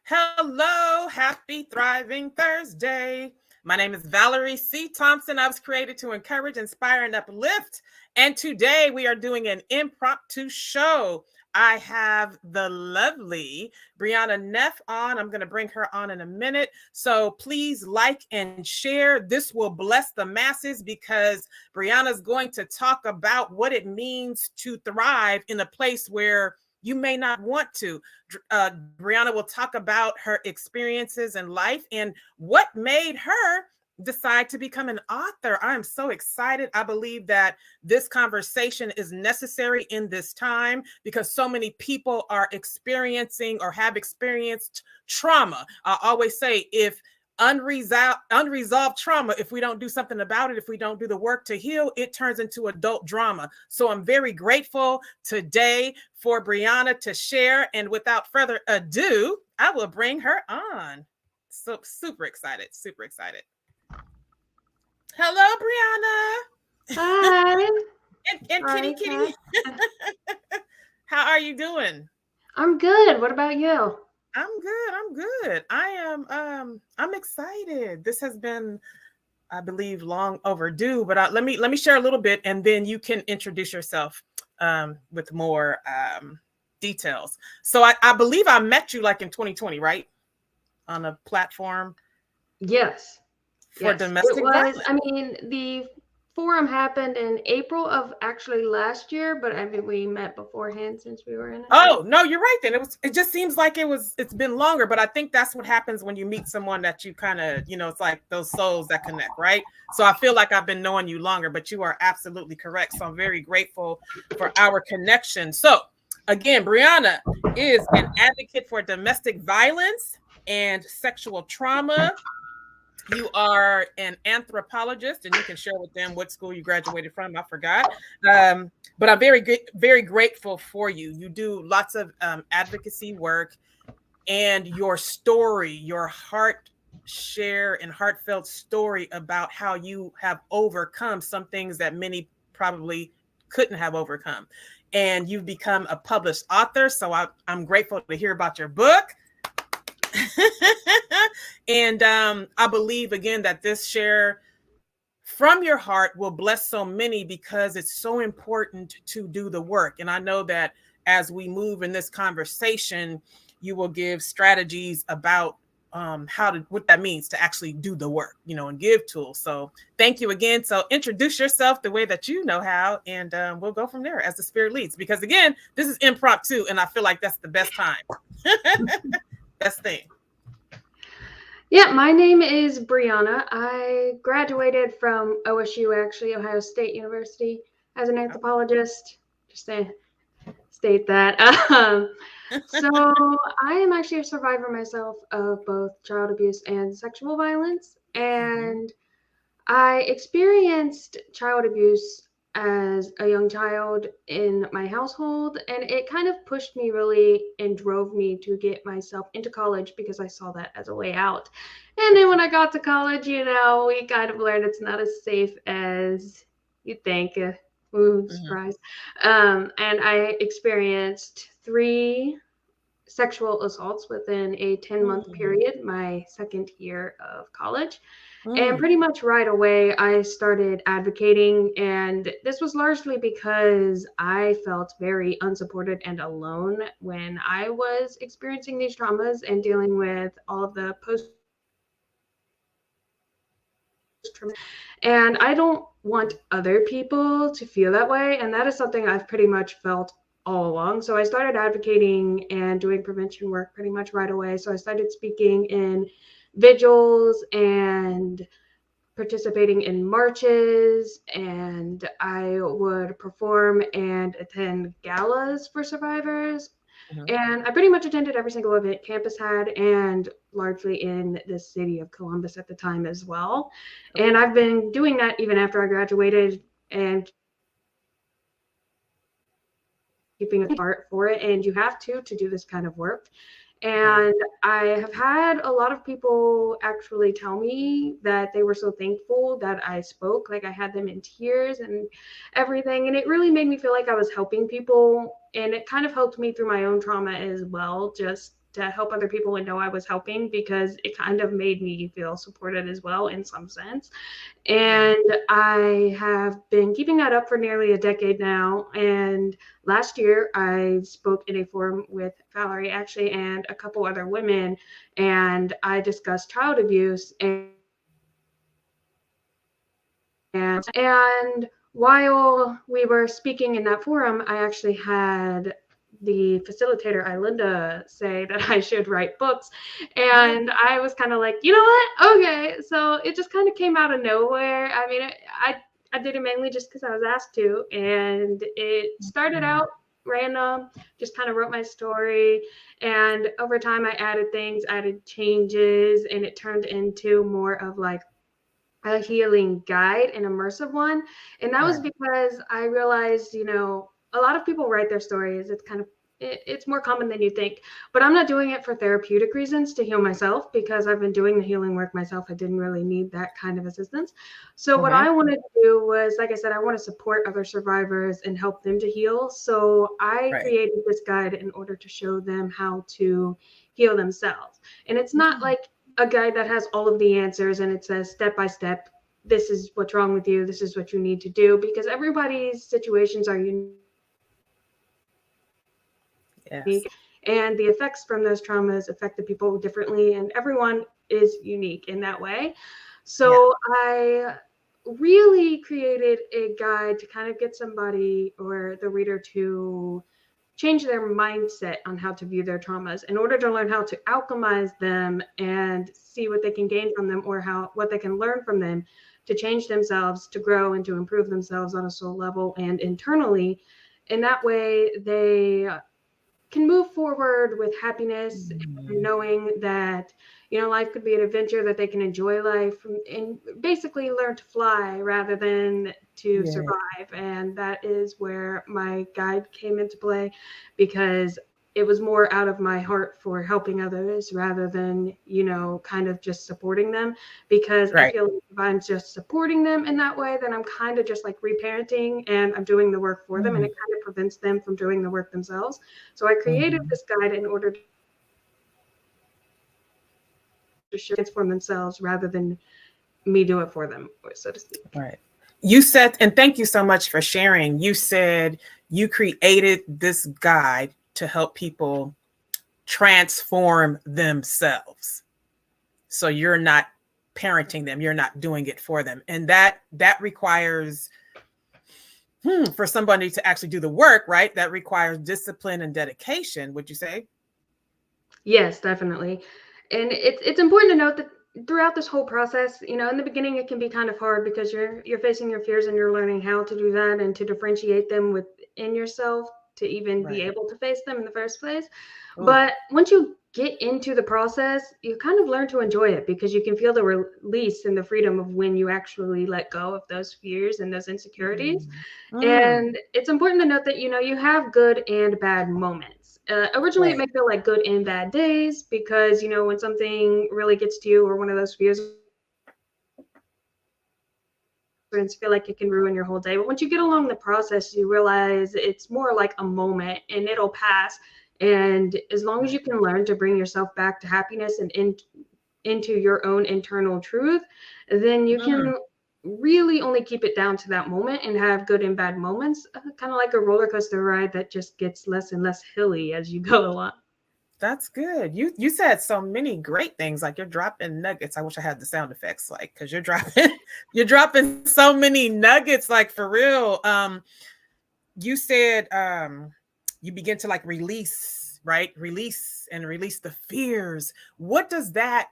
Hello, happy thriving Thursday. My name is Valerie C. Thompson. I was created to encourage, inspire, and uplift. And today we are doing an impromptu show. I have the lovely Brianna Neff on. I'm going to bring her on in a minute. So please like and share. This will bless the masses because Brianna's going to talk about what it means to thrive in a place where you may not want to. Brianna will talk about her experiences in life and what made her decide to become an author. I'm so excited. I believe that this conversation is necessary in this time because so many people are experiencing or have experienced trauma. I always say if unresolved trauma, if we don't do something about it, if we don't do the work to heal, it turns into adult drama. So I'm very grateful today for Brianna to share. And without further ado, I will bring her on. So super excited, super excited. Hello, Brianna. Hi. and Hi, Kitty. How are you doing? I'm good. What about you? I'm good. I'm excited. This has been, I believe, long overdue, but let me share a little bit and then you can introduce yourself with more details. So I believe I met you like in 2020, right? On a platform Yes. for Yes. It domestic was, violence. the forum happened in April of actually last year, but we met beforehand since we were in it. Oh, no, you're right then. It just seems like it's been longer, but I think that's what happens when you meet someone that you kind of, it's like those souls that connect, right? So I feel like I've been knowing you longer, but you are absolutely correct. So I'm very grateful for our connection. So again, Brianna is an advocate for domestic violence and sexual trauma. You are an anthropologist, and you can share with them what school you graduated from. I forgot, but I'm very grateful for you. You do lots of advocacy work, and your story, your share and heartfelt story about how you have overcome some things that many probably couldn't have overcome, and you've become a published author. So I'm grateful to hear about your book. And I believe again that this share from your heart will bless so many because it's so important to do the work. And I know that as we move in this conversation, you will give strategies about what that means to actually do the work, and give tools. So thank you again. So introduce yourself the way that you know how, and we'll go from there as the spirit leads. Because again, this is impromptu, and I feel like that's the best time. Best thing. Yeah, my name is Brianna. I graduated from OSU, actually, Ohio State University, as an anthropologist. Just to state that. So I am actually a survivor myself of both child abuse and sexual violence. And I experienced child abuse as a young child in my household, and it kind of pushed me really and drove me to get myself into college because I saw that as a way out. And then when I got to college, we kind of learned it's not as safe as you think. Ooh, surprise. And I experienced 3 sexual assaults within a 10-month period, my second year of college. And pretty much right away, I started advocating. And this was largely because I felt very unsupported and alone when I was experiencing these traumas and dealing with all of the and I don't want other people to feel that way. And that is something I've pretty much felt all along. So I started advocating and doing prevention work pretty much right away. So I started speaking in vigils and participating in marches, and I would perform and attend galas for survivors. And I pretty much attended every single event campus had, and largely in the city of Columbus at the time as well. And I've been doing that even after I graduated and keeping a heart for it. And you have to do this kind of work. And I have had a lot of people actually tell me that they were so thankful that I spoke, like I had them in tears and everything. And it really made me feel like I was helping people. And it kind of helped me through my own trauma as well, just to help other people and know I was helping, because it kind of made me feel supported as well in some sense. And I have been keeping that up for nearly a decade now. And last year, I spoke in a forum with Valerie, actually, and a couple other women, and I discussed child abuse. And while we were speaking in that forum, I actually had the facilitator, Ilinda, say that I should write books. And I was kind of like, you know what? Okay. So it just kind of came out of nowhere. I mean, I did it mainly just because I was asked to. And it started out random, just kind of wrote my story. And over time, I added things, added changes, and it turned into more of like a healing guide, an immersive one. And that was because I realized, a lot of people write their stories. It's more common than you think, but I'm not doing it for therapeutic reasons to heal myself, because I've been doing the healing work myself. I didn't really need that kind of assistance. So what I wanted to do was, like I said, I want to support other survivors and help them to heal. So I created this guide in order to show them how to heal themselves. And it's not like a guide that has all of the answers and it says step by step, this is what's wrong with you, this is what you need to do, because everybody's situations are unique. And the effects from those traumas affect the people differently, and everyone is unique in that way. So I really created a guide to kind of get somebody or the reader to change their mindset on how to view their traumas in order to learn how to alchemize them and see what they can gain from them, or what they can learn from them to change themselves, to grow and to improve themselves on a soul level and internally. And that way they can move forward with happiness, and knowing that, life could be an adventure, that they can enjoy life and basically learn to fly rather than to survive. And that is where my guide came into play, because it was more out of my heart for helping others rather than, kind of just supporting them. Because I feel like if I'm just supporting them in that way, then I'm kind of just like reparenting and I'm doing the work for them, and it kind of prevents them from doing the work themselves. So I created this guide in order to transform themselves rather than me do it for them, so to speak. Right. You said, and thank you so much for sharing. You said you created this guide to help people transform themselves. So you're not parenting them, you're not doing it for them. And that requires for somebody to actually do the work, right? That requires discipline and dedication, would you say? Yes, definitely. And it's important to note that throughout this whole process, in the beginning it can be kind of hard, because you're facing your fears and you're learning how to do that and to differentiate them within yourself to even be able to face them in the first place. But once you get into the process, you kind of learn to enjoy it, because you can feel the release and the freedom of when you actually let go of those fears and those insecurities. And it's important to note that, you have good and bad moments. Originally, it may feel like good and bad days, because, when something really gets to you, or one of those fears feel like it can ruin your whole day. But once you get along the process, you realize it's more like a moment and it'll pass. And as long as you can learn to bring yourself back to happiness and into your own internal truth, then you can really only keep it down to that moment and have good and bad moments, kind of like a roller coaster ride that just gets less and less hilly as you go along. That's good. You said so many great things, like you're dropping nuggets. I wish I had the sound effects, like, because you're dropping so many nuggets, like, for real. You said you begin to like release, right? Release the fears. What did that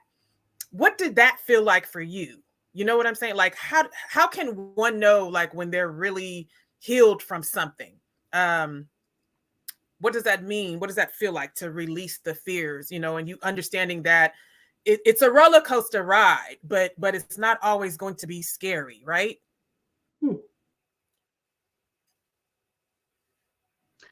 feel like for you? You know what I'm saying? Like, how can one know, like, when they're really healed from something? What does that mean? What does that feel like to release the fears? And you understanding that it's a roller coaster ride, but it's not always going to be scary, right?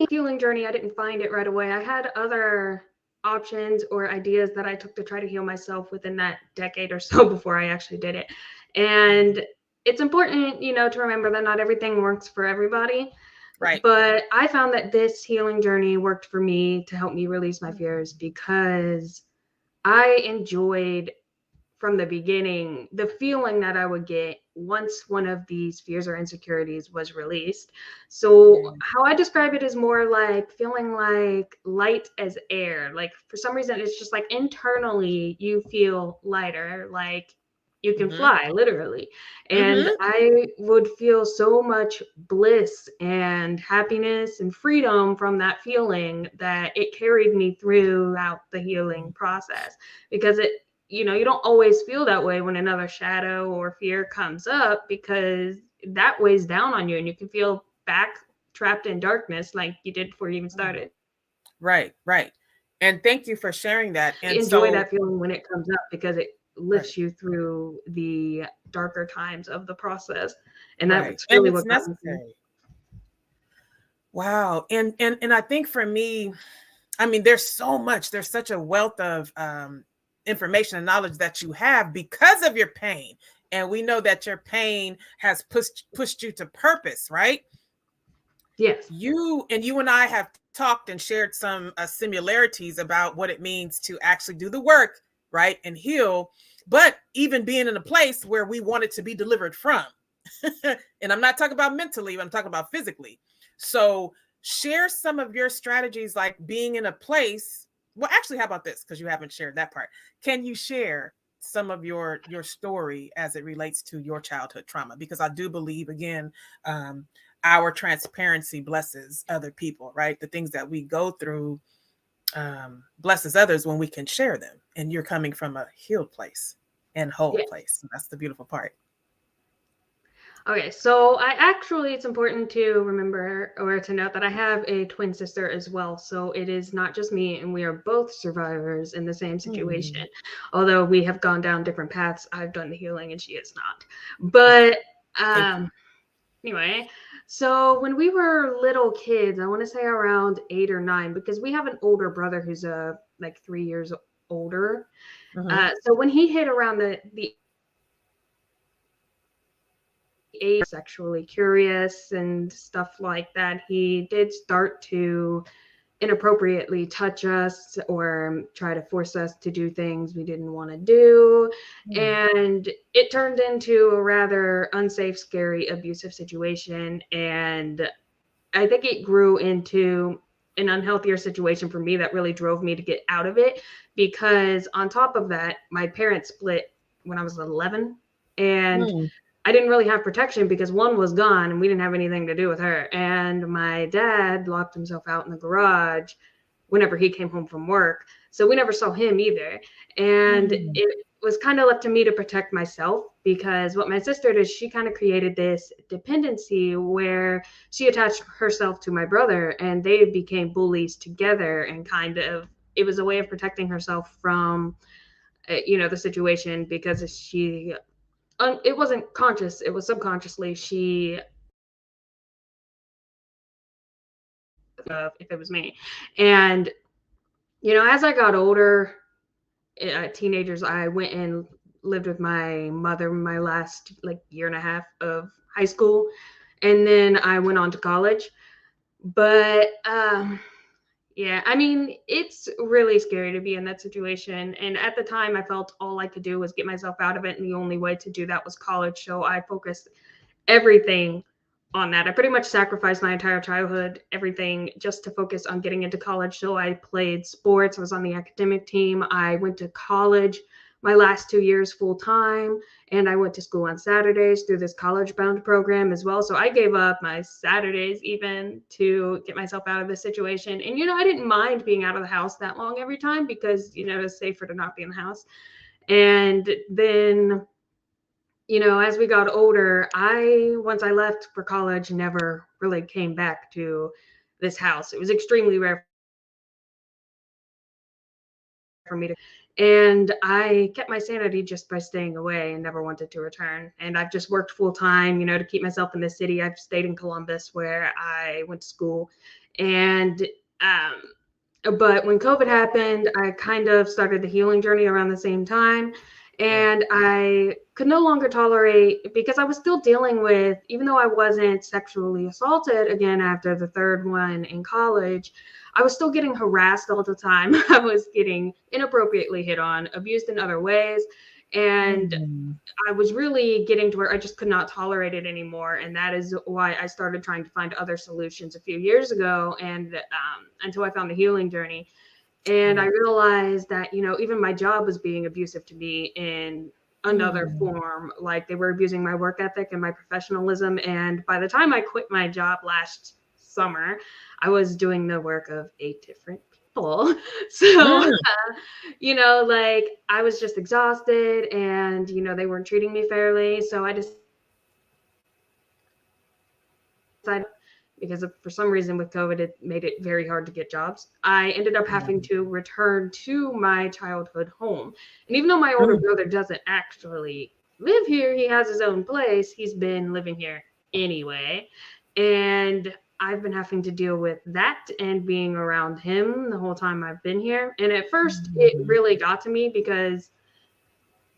Healing journey, I didn't find it right away. I had other options or ideas that I took to try to heal myself within that decade or so before I actually did it. And it's important, to remember that not everything works for everybody. Right. But I found that this healing journey worked for me to help me release my fears because I enjoyed from the beginning the feeling that I would get once one of these fears or insecurities was released. So, Yeah. how I describe it is more like feeling like light as air. Like, for some reason, it's just like internally you feel lighter, like you can Mm-hmm. fly, literally. And Mm-hmm. I would feel so much bliss and happiness and freedom from that feeling that it carried me throughout the healing process because it, you don't always feel that way when another shadow or fear comes up because that weighs down on you and you can feel back trapped in darkness like you did before you even started. Right, right. And thank you for sharing that. I And enjoy so, that feeling when it comes up because it right, lifts you through the darker times of the process. And right. that's And really it's what got me through. necessary. Wow. And I think for me, I mean, there's such a wealth of information and knowledge that you have because of your pain. And we know that your pain has pushed you to purpose, right? Yes. You and I have talked and shared some similarities about what it means to actually do the work, right, and heal, but even being in a place where we wanted to be delivered from. And I'm not talking about mentally, I'm talking about physically. So share some of your strategies, like being in a place. Well, actually, how about this? Because you haven't shared that part. Can you share some of your story as it relates to your childhood trauma? Because I do believe, again, um, our transparency blesses other people, right? The things that we go through blesses others when we can share them. And you're coming from a healed place and whole Yes. place. That's the beautiful part. Okay, so it's important to remember or to note that I have a twin sister as well. So it is not just me, and we are both survivors in the same situation. Mm, Although we have gone down different paths, I've done the healing and she has not. okay. But Thank you. anyway, so when we were little kids, I want to say around 8 or 9, because we have an older brother who's like 3 years older. Mm-hmm. So when he hit around the age sexually curious and stuff like that, he did start to inappropriately touch us or try to force us to do things we didn't want to do. Mm, And it turned into a rather unsafe, scary, abusive situation. And I think it grew into an unhealthier situation for me that really drove me to get out of it. Because on top of that, my parents split when I was 11. And mm, I didn't really have protection because one was gone and we didn't have anything to do with her. And my dad locked himself out in the garage whenever he came home from work. So we never saw him either. And mm, it was kind of left to me to protect myself because what my sister did, she kind of created this dependency where she attached herself to my brother and they became bullies together and kind of it was a way of protecting herself from the situation because she it wasn't conscious, it was subconsciously she if it was me. And as I got older, teenagers, I went and lived with my mother my last like year and a half of high school, and then I went on to college. But yeah, I mean, it's really scary to be in that situation. And at the time, I felt all I could do was get myself out of it, and the only way to do that was college. So I focused everything on that. I pretty much sacrificed my entire childhood, everything, just to focus on getting into college. So I played sports, I was on the academic team, I went to college my last 2 years full time, and I went to school on Saturdays through this college bound program as well. So I gave up my Saturdays even to get myself out of this situation. And I didn't mind being out of the house that long every time because it's safer to not be in the house. And then as we got older, once I left for college, never really came back to this house. It was extremely rare for me to, and I kept my sanity just by staying away and never wanted to return. And I've just worked full time, to keep myself in this city. I've stayed in Columbus where I went to school. And, but when COVID happened, I kind of started the healing journey around the same time. And I could no longer tolerate, because I was still dealing with, even though I wasn't sexually assaulted again after the third one in college, I was still getting harassed all the time. I was getting inappropriately hit on, abused in other ways. And I was really getting to where I just could not tolerate it anymore. And that is why I started trying to find other solutions a few years ago, and until I found the healing journey. And I realized that, even my job was being abusive to me in another form. Like, they were abusing my work ethic and my professionalism. And by the time I quit my job last summer, I was doing the work of 8 different people. So, like, I was just exhausted, and, they weren't treating me fairly. So I decided, because for some reason with COVID, it made it very hard to get jobs. I ended up having to return to my childhood home. And even though my older brother doesn't actually live here, he has his own place, he's been living here anyway. And I've been having to deal with that and being around him the whole time I've been here. And at first, it really got to me because,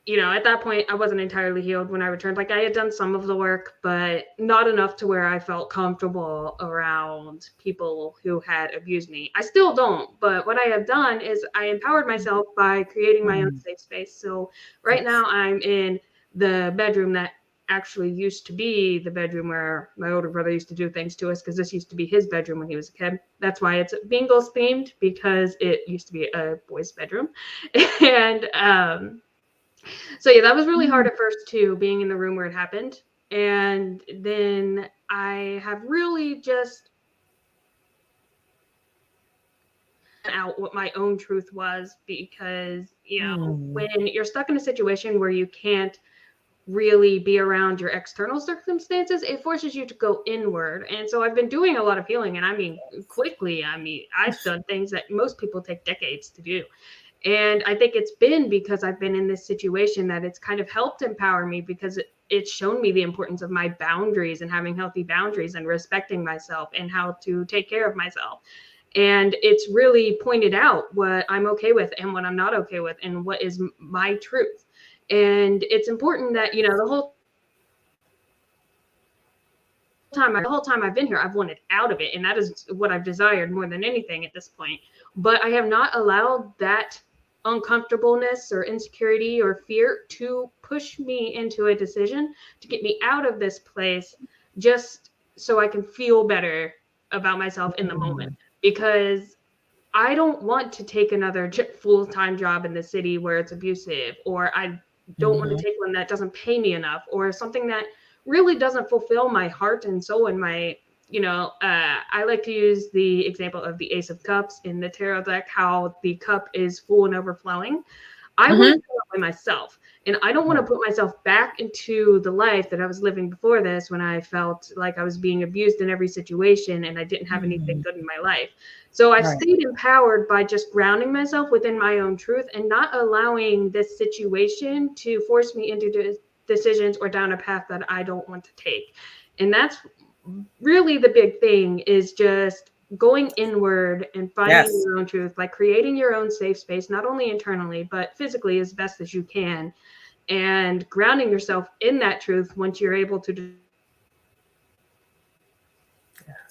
at that point, I wasn't entirely healed when I returned. Like, I had done some of the work, but not enough to where I felt comfortable around people who had abused me. I still don't, but what I have done is I empowered myself by creating my own safe space. So right now I'm in the bedroom that actually used to be the bedroom where my older brother used to do things to us, because this used to be his bedroom when he was a kid. That's why it's Bengals themed, because it used to be a boy's bedroom. And so yeah, that was really hard at first too, being in the room where it happened. And then I have really just out what my own truth was, because, when you're stuck in a situation where you can't really be around your external circumstances, it forces you to go inward. And so I've been doing a lot of healing, and I mean, quickly. I mean, I've done things that most people take decades to do. And I think it's been because I've been in this situation that it's kind of helped empower me, because it's shown me the importance of my boundaries and having healthy boundaries and respecting myself and how to take care of myself. And it's really pointed out what I'm okay with and what I'm not okay with and what is my truth. And it's important that, the whole time I've been here, I've wanted out of it. And that is what I've desired more than anything at this point. But I have not allowed that uncomfortableness or insecurity or fear to push me into a decision to get me out of this place, just so I can feel better about myself in the moment. Because I don't want to take another full-time job in the city where it's abusive, or I don't want to take one that doesn't pay me enough, or something that really doesn't fulfill my heart and soul and my, I like to use the example of the Ace of Cups in the tarot deck, how the cup is full and overflowing. I want to fill it by myself. And I don't want to put myself back into the life that I was living before this, when I felt like I was being abused in every situation and I didn't have anything good in my life. So I've stayed empowered by just grounding myself within my own truth and not allowing this situation to force me into decisions or down a path that I don't want to take. And that's really the big thing, is just going inward and finding your own truth, like creating your own safe space, not only internally, but physically as best as you can, and grounding yourself in that truth once you're able to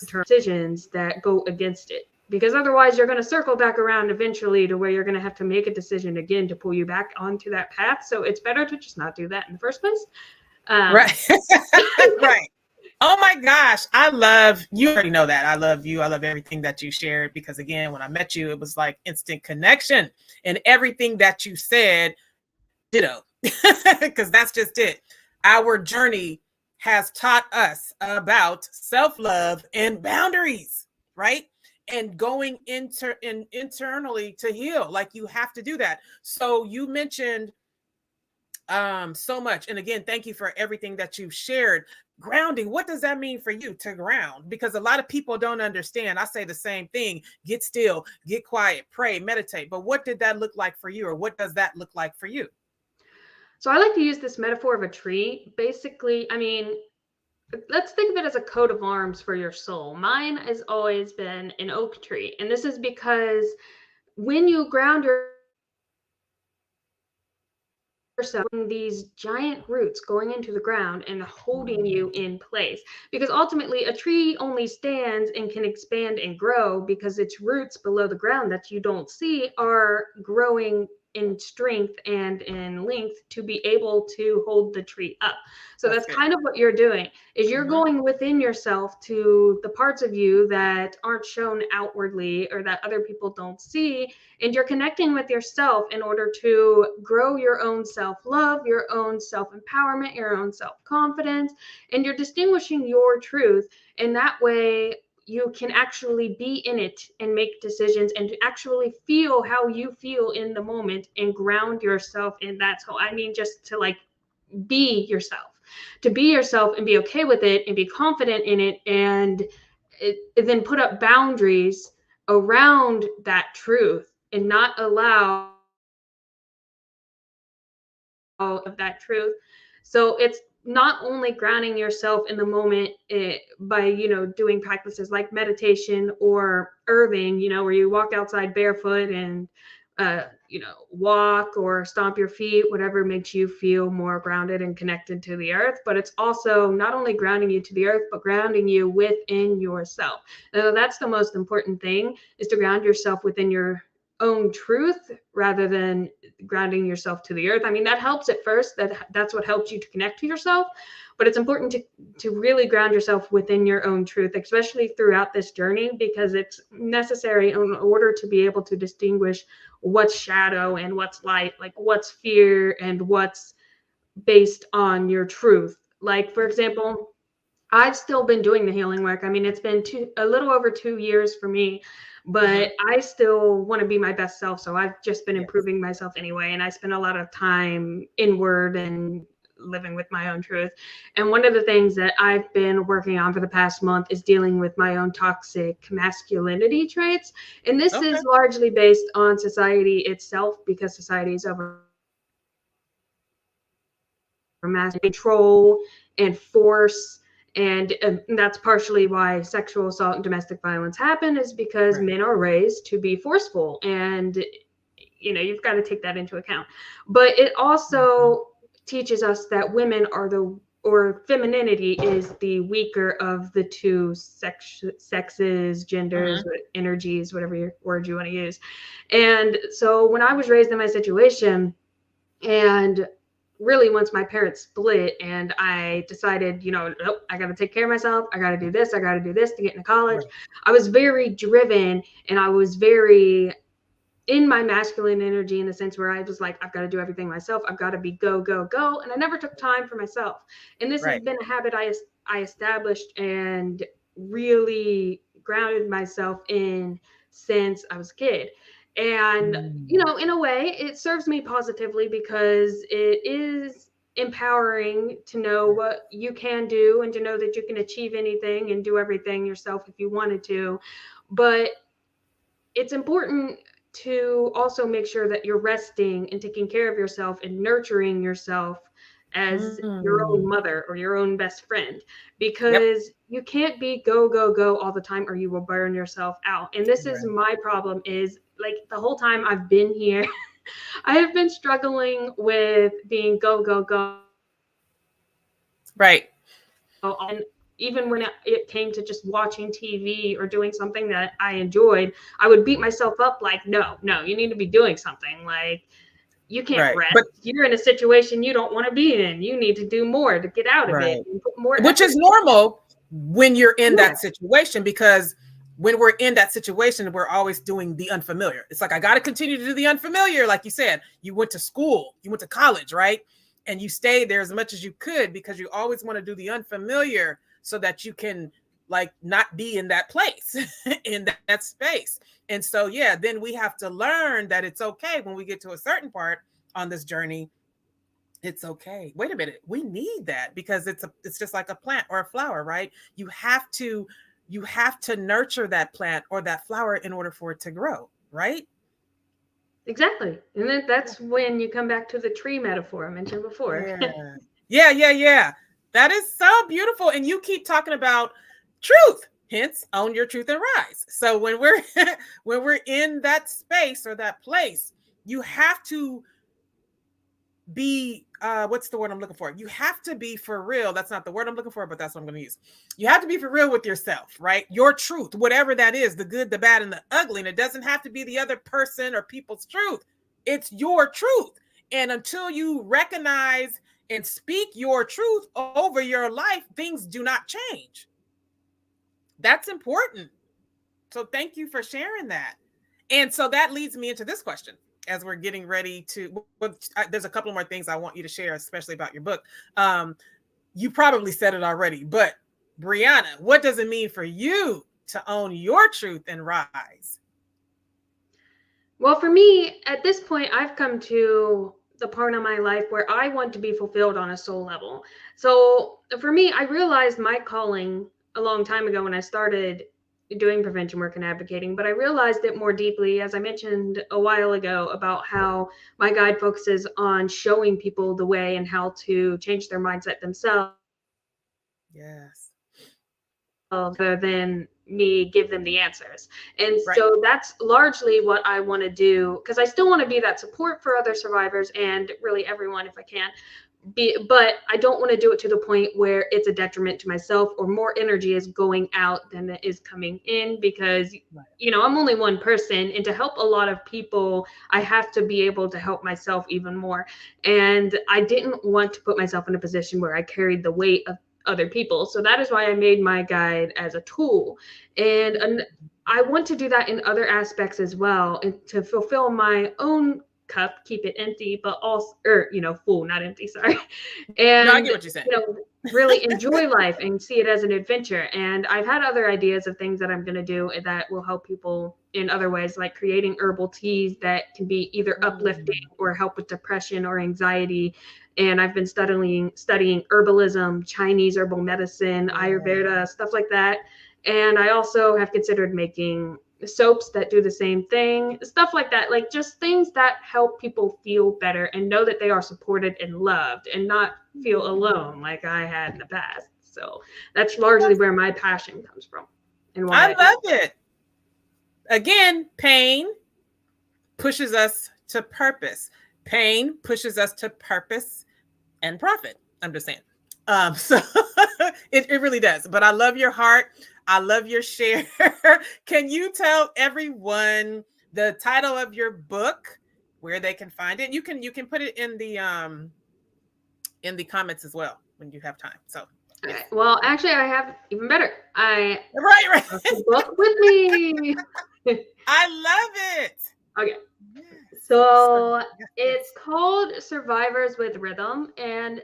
determine decisions that go against it. Because otherwise you're going to circle back around eventually to where you're going to have to make a decision again to pull you back onto that path. So it's better to just not do that in the first place. Right. Right. Oh my gosh. You already know that. I love you. I love everything that you shared, because again, when I met you, it was like instant connection, and everything that you said, ditto, because that's just it. Our journey has taught us about self-love and boundaries, right? And going internally to heal. Like, you have to do that. So you mentioned so much, and again, thank you for everything that you've shared. Grounding, what does that mean for you, to ground? Because a lot of people don't understand. I say the same thing: get still, get quiet, pray, meditate. But what did that look like for you, or what does that look like for you? So I like to use this metaphor of a tree. Basically, I mean, let's think of it as a coat of arms for your soul. Mine has always been an oak tree. And this is because when you ground yourself these giant roots going into the ground and holding you in place, because ultimately a tree only stands and can expand and grow because its roots below the ground that you don't see are growing in strength and in length to be able to hold the tree up. So that's good. kind of what you're doing, is you're going within yourself to the parts of you that aren't shown outwardly or that other people don't see, and you're connecting with yourself in order to grow your own self-love, your own self-empowerment, your own self-confidence, and you're distinguishing your truth. And that way you can actually be in it and make decisions and actually feel how you feel in the moment and ground yourself in that. So I mean, just to like be yourself, to be yourself and be okay with it and be confident in it, and then put up boundaries around that truth and not allow of that truth. So it's not only grounding yourself in the moment by, doing practices like meditation or earthing, where you walk outside barefoot and, walk or stomp your feet, whatever makes you feel more grounded and connected to the earth. But it's also not only grounding you to the earth, but grounding you within yourself. Now, that's the most important thing, is to ground yourself within your own truth rather than grounding yourself to the earth. I mean, that helps at first. That's what helps you to connect to yourself. But it's important to really ground yourself within your own truth, especially throughout this journey, because it's necessary in order to be able to distinguish what's shadow and what's light, like what's fear and what's based on your truth. Like, for example, I've still been doing the healing work. I mean, it's been a little over 2 years for me, but I still want to be my best self. So I've just been improving myself anyway. And I spend a lot of time inward and living with my own truth. And one of the things that I've been working on for the past month is dealing with my own toxic masculinity traits. And this is largely based on society itself, because society is over control and force. And that's partially why sexual assault and domestic violence happen, is because men are raised to be forceful. And, you've got to take that into account. But it also teaches us that women are or femininity is the weaker of the two sexes, genders, energies, whatever word you want to use. And so when I was raised in my situation, and really once my parents split and I decided, nope, I got to take care of myself. I got to do this. I got to do this to get into college. I was very driven, and I was very in my masculine energy, in the sense where I was like, I've got to do everything myself. I've got to be go, go, go. And I never took time for myself. And this has been a habit I established and really grounded myself in since I was a kid. And, in a way, it serves me positively, because it is empowering to know what you can do and to know that you can achieve anything and do everything yourself if you wanted to. But it's important to also make sure that you're resting and taking care of yourself and nurturing yourself as your own mother or your own best friend, because you can't be go, go, go all the time, or you will burn yourself out. And this is my problem, is like the whole time I've been here, I have been struggling with being go, go, go. Right. And even when it came to just watching TV or doing something that I enjoyed, I would beat myself up like, no, you need to be doing something. Like, you can't rest. But you're in a situation you don't want to be in. You need to do more to get out of it. And put more which is normal when you're in that situation, because when we're in that situation, we're always doing the unfamiliar. It's like, I got to continue to do the unfamiliar. Like you said, you went to school, you went to college, right? And you stayed there as much as you could, because you always want to do the unfamiliar so that you can like not be in that place, in that space. And so, then we have to learn that it's okay when we get to a certain part on this journey. It's okay. Wait a minute. We need that, because it's just like a plant or a flower, right? You have to nurture that plant or that flower in order for it to grow, right? Exactly. And then that's when you come back to the tree metaphor I mentioned before. Yeah. That is so beautiful. And you keep talking about truth, hence own your truth and rise. So when we're when we're in that space or that place, you have to be what's the word I'm looking for? You have to be for real. That's not the word I'm looking for, but that's what I'm going to use. You have to be for real with yourself, right? Your truth, whatever that is, the good, the bad, and the ugly. And it doesn't have to be the other person or people's truth. It's your truth. And until you recognize and speak your truth over your life, things do not change. That's important. So thank you for sharing that. And so that leads me into this question as we're getting ready to, well, there's a couple more things I want you to share, especially about your book. You probably said it already, but Brianna, what does it mean for you to own your truth and rise? Well, for me, at this point, I've come to the part of my life where I want to be fulfilled on a soul level. So for me, I realized my calling a long time ago when I started doing prevention work and advocating, but I realized it more deeply, as I mentioned a while ago, about how my guide focuses on showing people the way and how to change their mindset themselves Yes. rather than me give them the answers. And Right. so that's largely what I want to do, because I still want to be that support for other survivors and really everyone if I can. But I don't want to do it to the point where it's a detriment to myself or more energy is going out than it is coming in, because Right. I'm only one person, and to help a lot of people I have to be able to help myself even more. And I didn't want to put myself in a position where I carried the weight of other people. So that is why I made my guide as a tool. And I want to do that in other aspects as well, and to fulfill my own cup, keep it empty, but also, full, not empty, sorry. No, I And, get what you're saying. really enjoy life and see it as an adventure. And I've had other ideas of things that I'm going to do that will help people in other ways, like creating herbal teas that can be either uplifting or help with depression or anxiety. And I've been studying herbalism, Chinese herbal medicine, Ayurveda, stuff like that. And I also have considered making soaps that do the same thing, stuff like that, like just things that help people feel better and know that they are supported and loved and not feel alone like I had in the past. So that's largely where my passion comes from and why I I do love it. Again, pain pushes us to purpose. Pain pushes us to purpose and profit. I'm just saying. So it really does. But I love your heart. I love your share. Can you tell everyone the title of your book, where they can find it? You can put it in the comments as well when you have time. So it. yes. Okay. Well, actually, I have even better. I Right, right. have the book with me. I love it. Okay. Yes. So So yes, it's yes. called Survivors with Rhythm. And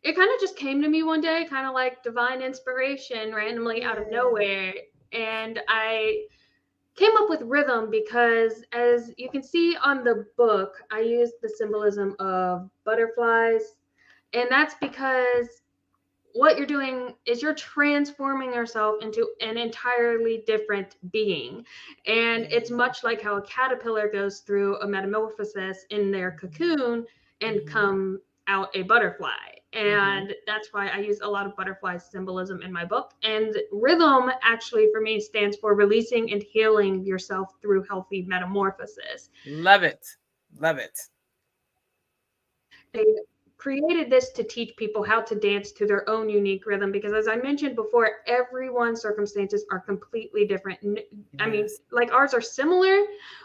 it kind of just came to me one day, kind of like divine inspiration, randomly out of Yeah. nowhere. And I came up with rhythm because, as you can see on the book, I used the symbolism of butterflies. And that's because what you're doing is you're transforming yourself into an entirely different being. And it's Yeah. much like how a caterpillar goes through a metamorphosis in their cocoon and Mm-hmm. come out a butterfly. Mm-hmm. And that's why I use a lot of butterfly symbolism in my book. And rhythm actually for me stands for releasing and healing yourself through healthy metamorphosis. Love it. Love it. They created this to teach people how to dance to their own unique rhythm, because as I mentioned before, everyone's circumstances are completely different. I mean, Yes. like ours are similar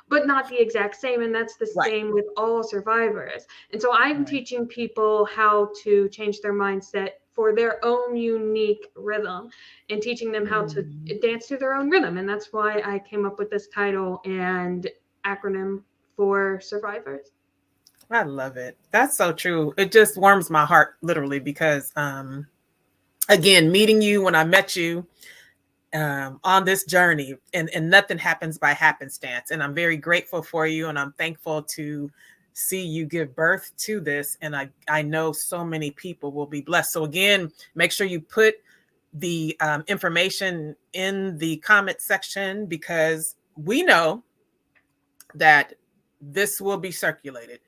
but not the exact same, and that's the Right. same with all survivors. And so I'm Right. teaching people how to change their mindset for their own unique rhythm and teaching them how to Mhm. dance to their own rhythm. And that's why I came up with this title and acronym for survivors. I love it. That's so true. It just warms my heart literally because again, meeting you when I met you on this journey, and nothing happens by happenstance. And I'm very grateful for you, and I'm thankful to see you give birth to this. And I know so many people will be blessed. So again, make sure you put the information in the comment section, because we know that this will be circulated.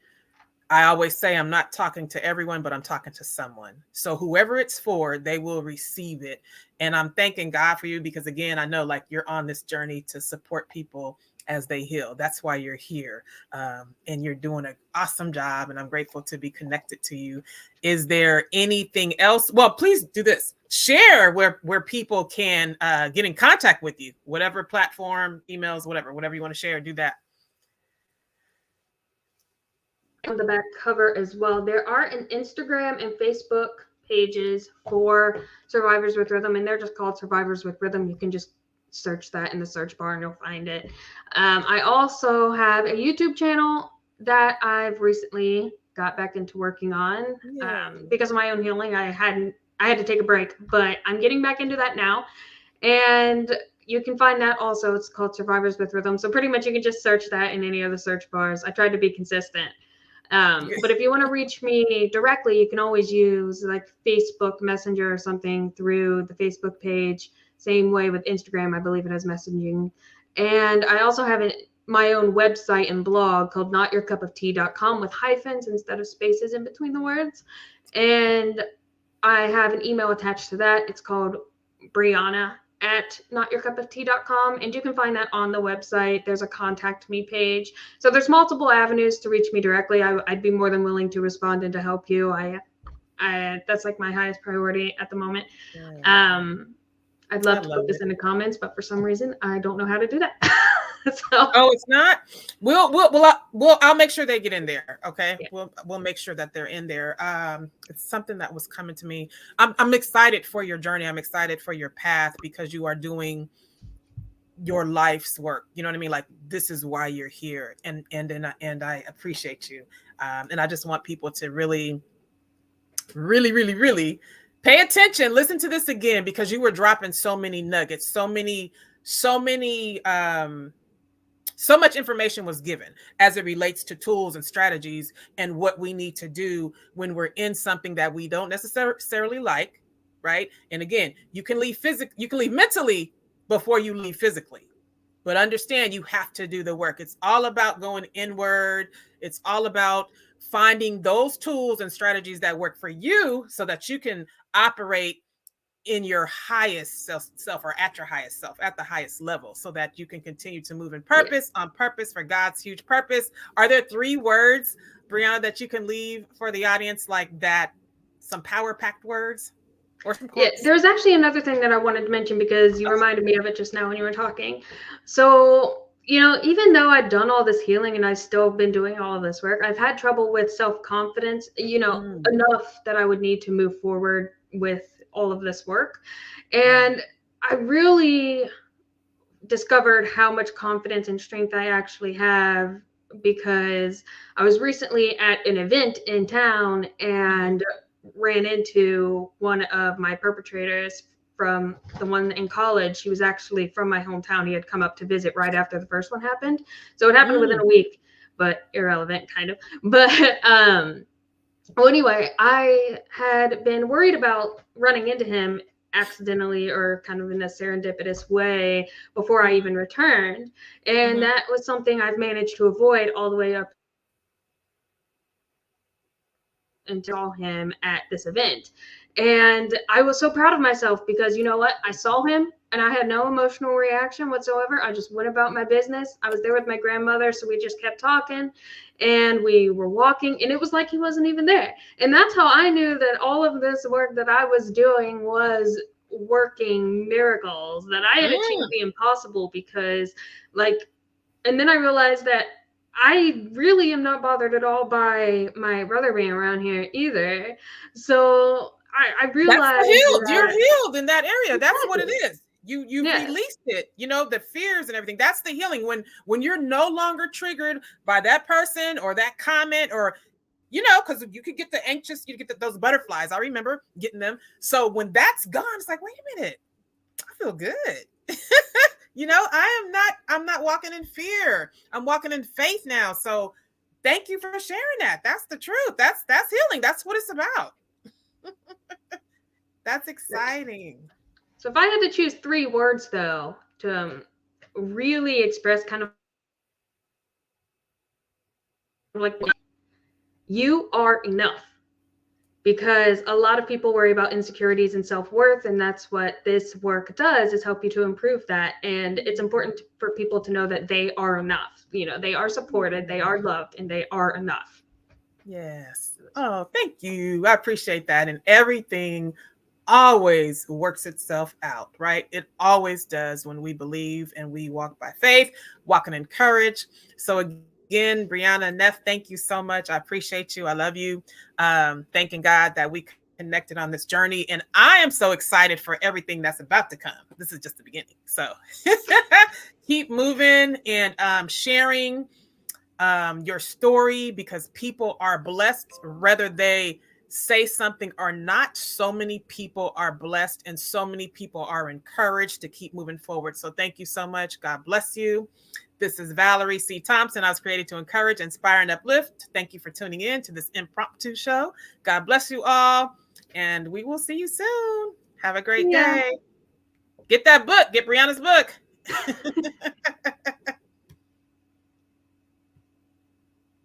I always say I'm not talking to everyone, but I'm talking to someone. So whoever it's for, they will receive it. And I'm thanking God for you because, again, I know like you're on this journey to support people as they heal. That's why you're here. And you're doing an awesome job. And I'm grateful to be connected to you. Is there anything else? Well, please do this. Share where people can get in contact with you, whatever platform, emails, whatever you want to share, do that. On the back cover as well, there are an Instagram and Facebook pages for Survivors with Rhythm, and they're just called Survivors with Rhythm. You can just search that in the search bar and you'll find it. I also have a YouTube channel that I've recently got back into working on because of my own healing. I had to take a break, but I'm getting back into that now. And you can find that also. It's called Survivors with Rhythm. So pretty much you can just search that in any of the search bars. I tried to be consistent. But if you want to reach me directly, you can always use like Facebook Messenger or something through the Facebook page. Same way with Instagram, I believe it has messaging. And I also have my own website and blog called notyourcupoftea.com with hyphens instead of spaces in between the words. And I have an email attached to that. It's called Brianna at notyourcupoftea.com, and you can find that on the website. There's a contact me page. So there's multiple avenues to reach me directly. I'd be more than willing to respond and to help you. I that's like my highest priority at the moment. I'd love to put this in the comments, but for some reason I don't know how to do that. So. Oh, it's not. I'll make sure they get in there. Okay, yeah. We'll make sure that they're in there. It's something that was coming to me. I'm excited for your journey. I'm excited for your path because you are doing your life's work. You know what I mean? Like this is why you're here, and I appreciate you. And I just want people to really pay attention. Listen to this again because you were dropping so many nuggets, so much information was given as it relates to tools and strategies and what we need to do when we're in something that we don't necessarily like, right? And again, you can leave mentally before you leave physically. But understand you have to do the work. It's all about going inward. It's all about finding those tools and strategies that work for you so that you can operate in your highest self or at your highest self, at the highest level, so that you can continue to move in purpose, on purpose for God's huge purpose. Are there 3 words, Brianna, that you can leave for the audience like that? Some power-packed words? Or some quotes? Yeah, there's actually another thing that I wanted to mention because you reminded me of it just now when you were talking. So, you know, even though I've done all this healing and I've still been doing all of this work, I've had trouble with self-confidence, enough that I would need to move forward with all of this work. And I really discovered how much confidence and strength I actually have because I was recently at an event in town and ran into one of my perpetrators from the one in college. He was actually from my hometown. He had come up to visit right after the first one happened. So it happened within a week, but irrelevant kind of. But well, anyway, I had been worried about running into him accidentally or kind of in a serendipitous way before I even returned. And that was something I've managed to avoid all the way up and saw him at this event. And I was so proud of myself because you know what? I saw him and I had no emotional reaction whatsoever. I just went about my business. I was there with my grandmother, so we just kept talking and we were walking and it was like he wasn't even there. And that's how I knew that all of this work that I was doing was working miracles, that I had achieved the impossible because and then I realized that I really am not bothered at all by my brother being around here either. So I realized you're healed in that area. That's what it is. You released it, the fears and everything. That's the healing. When you're no longer triggered by that person or that comment or, because you could get the anxious, you get those butterflies. I remember getting them. So when that's gone, it's like, wait a minute, I feel good. I'm not walking in fear. I'm walking in faith now. So thank you for sharing that. That's the truth. That's healing. That's what it's about. That's exciting. So if I had to choose 3 words though, to really express kind of like, you are enough. because a lot of people worry about insecurities and self-worth, and that's what this work does, is help you to improve that. And it's important for people to know that they are enough. They are supported, they are loved, and they are enough. Yes. Oh, thank you. I appreciate that. And everything always works itself out, right? It always does when we believe and we walk by faith, walking in courage. So again, Brianna Neff, thank you so much. I appreciate you. I love you. Thanking God that we connected on this journey. And I am so excited for everything that's about to come. This is just the beginning. So keep moving and sharing your story, because people are blessed whether they say something or not. So many people are blessed and so many people are encouraged to keep moving forward. So thank you so much. God bless you. This is Valerie C. Thompson. I was created to encourage, inspire, and uplift. Thank you for tuning in to this impromptu show. God bless you all, and we will see you soon. Have a great day. Get that book. Get Brianna's book.